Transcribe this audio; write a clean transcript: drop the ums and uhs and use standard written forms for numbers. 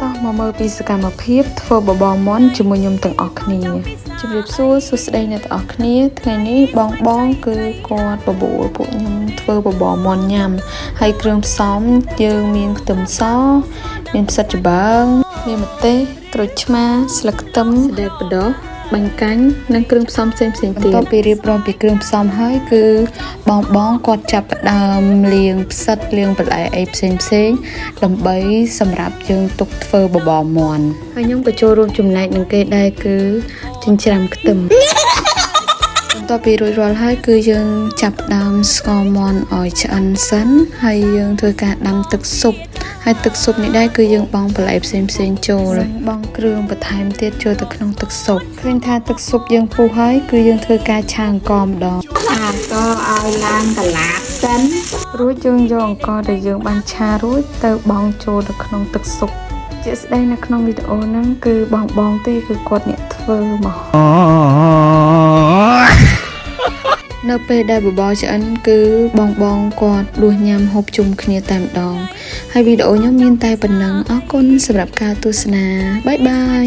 តោះមកមើលពីសកម្មភាពធ្វើបបរមាន់ជាមួយខ្ញុំទាំងអស់គ្នាជម្រាបសួរសួស្តីអ្នកទាំងអស់គ្នាថ្ងៃនេះបងគឺគាត់បបួលពួកខ្ញុំធ្វើបបរមាន់ញ៉ាំហើយគ្រឿងផ្សំយើងមានខ្ទឹមសមានផ្សិតច្បងមានម្ទេសក្រូចឆ្មាស្លឹកខ្ទឹមសណ្តែកបដោះបាញ់កាញ់និងគ្រឿងផ្សំផ្សេងៗទៀតបន្ទាប់ពីរៀបរាប់ពីគ្រឿងផ្សំហើយគឺបងគាត់ចាប់ផ្ដើមលាងផ្សិតលាងបន្លែអីផ្សេងដើម្បីសម្រាប់យើងទុកធ្វើបបរមាន់ហើយខ្ញុំក៏ចូលរួមចំណែកនឹងគេដែរគឺចិញ្ច្រាំខ្ទឹមបន្ទាប់ពីរួចរាល់ហើយគឺយើងចាប់ផ្ដើមស្ងោរមាន់ឲ្យឆ្អិនសិនហើយយើងធ្វើការដាំទឹកស៊ុបហើយទឹកស៊ុបនេះដែរគឺយើងបង់បន្លែផ្សេងចូលបង់គ្រឿងបន្ថែមទៀតចូលទៅក្នុងទឹកស៊ុបឃើញថាទឹកស៊ុបយើងពុះហើយគឺយើងធ្វើការឆាអង្ករម្ដងឆាអង្ករឲ្យឡើងកន្លាតសិនរួចយើងយកអង្ករដែលយើងបានឆារួចទៅបង់ចូលទៅក្នុងទឹកស៊ុបជាក់ស្ដែងនៅក្នុងវីដេអូហ្នឹងគឺបងទេគឺគាត់អ្នកធ្វើមកនៅពេលដែលបបរឆ្អិនគឺបងគាត់ដួសញ៉ាំហូបជុំគ្នាតែម្ដងហើយវីដេអូខ្ញុំមានតែប៉ុណ្ណឹងអរគុណសម្រាប់ការទស្សនាបាយ